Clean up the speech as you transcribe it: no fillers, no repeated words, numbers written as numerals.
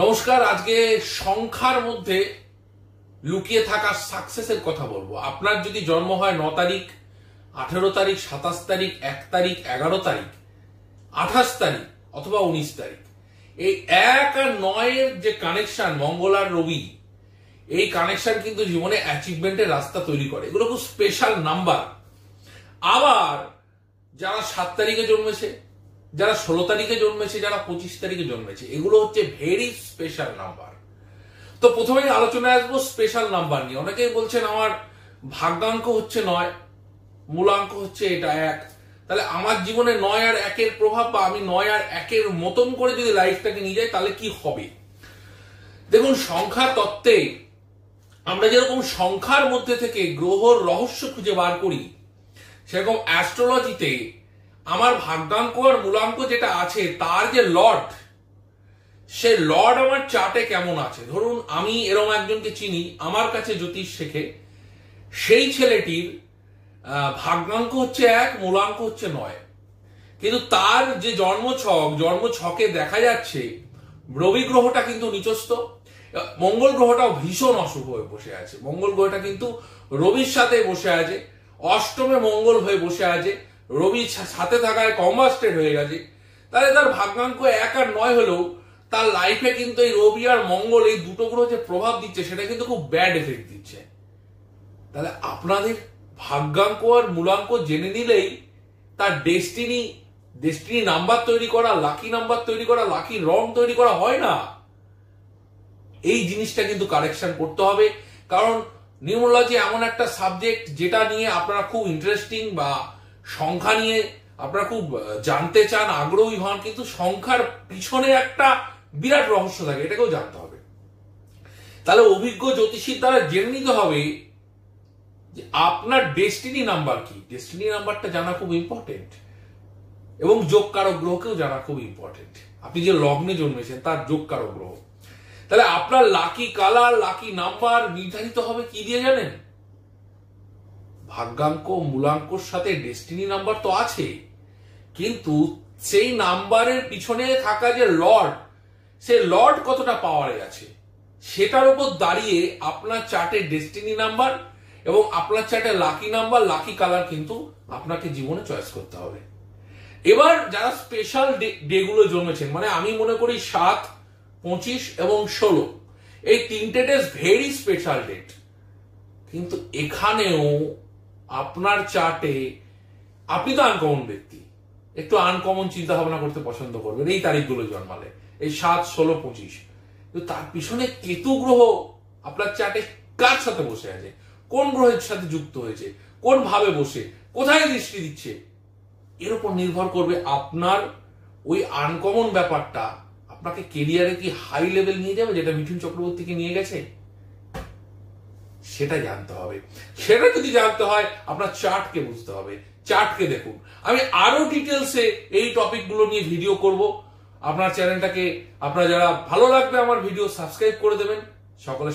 নমস্কার। আজকে সংখ্যার মধ্যে লুকিয়ে থাকা সাকসেসের কথা বলবো। আপনার যদি জন্ম হয় 9 তারিখ, 18 তারিখ, 27 তারিখ, 1 তারিখ, 11 তারিখ, 28 তারিখ অথবা 19 তারিখ, এই 1 আর 9 এর যে কানেকশন, মঙ্গল আর রবি, এই কানেকশন কিন্তু জীবনে অ্যাচিভমেন্টের রাস্তা তৈরি করে। এগুলো খুব স্পেশাল নাম্বার। আবার যারা 7 তারিখে জন্মেছে, যারা 16 তারিখে জন্মেছে, যারা 25 তারিখে জন্মেছে, এগুলো হচ্ছে ভেরি স্পেশাল নাম্বার। তো প্রথমেই আলোচনায় আসবো স্পেশাল নাম্বার নিয়ে। অনেকেই বলছেন আমার ভাগ্যাঙ্ক হচ্ছে 9, মূলাঙ্ক হচ্ছে এটা 1, তাহলে আমার জীবনে 9 আর 1 এর প্রভাব, বা আমি 9 আর 1 এর মতন করে যদি লাইফটাকে নিয়ে যাই তাহলে কি হবে। দেখুন, সংখ্যা তত্ত্বে আমরা যেরকম সংখ্যার মধ্যে থেকে গ্রহর রহস্য খুঁজে বার করি, সেরকম অ্যাস্ট্রোলজিতে আমার ভাগ্যাঙ্ক আর মূলাঙ্ক যেটা আছে, তার যে লর্ড, সে লর্ড আমার চার্টে কেমন আছে। ধরুন আমি এরকম একজনকে চিনি, আমার কাছে জ্যোতিষ শেখে, সেই ছেলেটির ভাগ্যাঙ্ক হচ্ছে 1, মূলাঙ্ক হচ্ছে 9, কিন্তু তার যে জন্মছকে দেখা যাচ্ছে রবি গ্রহটা কিন্তু নিচস্থ, মঙ্গল গ্রহটাও ভীষণ অশুভ হয়ে বসে আছে। মঙ্গল গ্রহটা কিন্তু রবির সাথে বসে আছে, অষ্টমে মঙ্গল হয়ে বসে আছে, রবি সাথে থাকায় কম্বাস্টেড হয়ে গেছে। তাহলে তার ভাগ্যাঙ্ক 1 আর 9 হলেও তার লাইফে কিন্তু এই রবি আর মঙ্গল, এই দুটো গ্রহ যে প্রভাব দিচ্ছে, সেটা কিন্তু খুব ব্যাড এফেক্ট দিচ্ছে। তাহলে আপনাদের ভাগ্যাঙ্ক আর মূলাঙ্ক জেনে নিলেই তার ডেস্টিনি নাম্বার তৈরি করা, লাকি নাম্বার তৈরি করা, লাকি রং তৈরি করা হয় না। এই জিনিসটা কিন্তু কারেকশন করতে হবে। কারণ নিউমোলজি এমন একটা সাবজেক্ট যেটা নিয়ে আপনারা খুব ইন্টারেস্টিং, বা সংখ্যা নিয়ে আপনারা খুব জানতে চান, আগ্রহী হন, কিন্তু সংখ্যার পিছনে একটা বিরাট রহস্য থাকে, এটাকেও জানতে হবে। তাহলে অভিজ্ঞ জ্যোতিষীর দ্বারা জেনে নিতে হবে যে আপনার ডেস্টিনি নাম্বার কি। ডেস্টিনি নাম্বারটা জানা খুব ইম্পর্টেন্ট, এবং যোগকারক গ্রহকেও জানা খুব ইম্পর্টেন্ট। আপনি যে লগ্নে জন্মেছেন তার যোগকারক গ্রহ। তাহলে আপনার লাকি কালার, লাকি নাম্বার নির্ধারিত হবে কি দিয়ে জানেন? ভাগ্যাঙ্ক, মূলাঙ্কর সাথে ডেস্টিনি নাম্বার তো আছে, কিন্তু সেই নাম্বারের পিছনে থাকা যে লর্ড, সে লর্ড কতটা পাওয়ারে আছে, সেটার উপর দাঁড়িয়ে আপনার চার্টে ডেস্টিনি নাম্বার এবং আপনার চার্টে লাকি নাম্বার, লাকি কালার কিন্তু আপনাকে জীবনে চয়েস করতে হবে। এবার যারা স্পেশাল ডেগুলো জন্মেছেন, মানে আমি মনে করি 7, 25 এবং 16, এই 3টে ডেজ ভেরি স্পেশাল ডেট। কিন্তু এখানেও আপনার চার্টে, আপনি তো আনকমন ব্যক্তি, একটু আনকমন চিন্তা ভাবনা করতে পছন্দ করবেন এই তারিখগুলো জন্মালে, এই 7, 16, 25। কিন্তু তার পিছনে কেতু গ্রহ আপনার চার্টে কার সাথে বসে আছে, কোন গ্রহের সাথে যুক্ত হয়েছে, কোন ভাবে বসে, কোথায় দৃষ্টি দিচ্ছে, এর উপর নির্ভর করবে আপনার ওই আনকমন ব্যাপারটা আপনাকে কেরিয়ারে কি হাই লেভেল নিয়ে যাবে, যেটা মিঠুন চক্রবর্তীকে নিয়ে গেছে, সেটা জানতে হবে। সেটা যদি জানতে হয় আপনার চার্টকে বুঝতে হবে, চার্টকে দেখুন। আমি আরো ডিটেলসে এই টপিকগুলো নিয়ে ভিডিও করব। আপনার চ্যানেলটাকে, আপনারা যারা ভালো লাগবে আমার ভিডিও, সাবস্ক্রাইব করে দেবেন। সকলে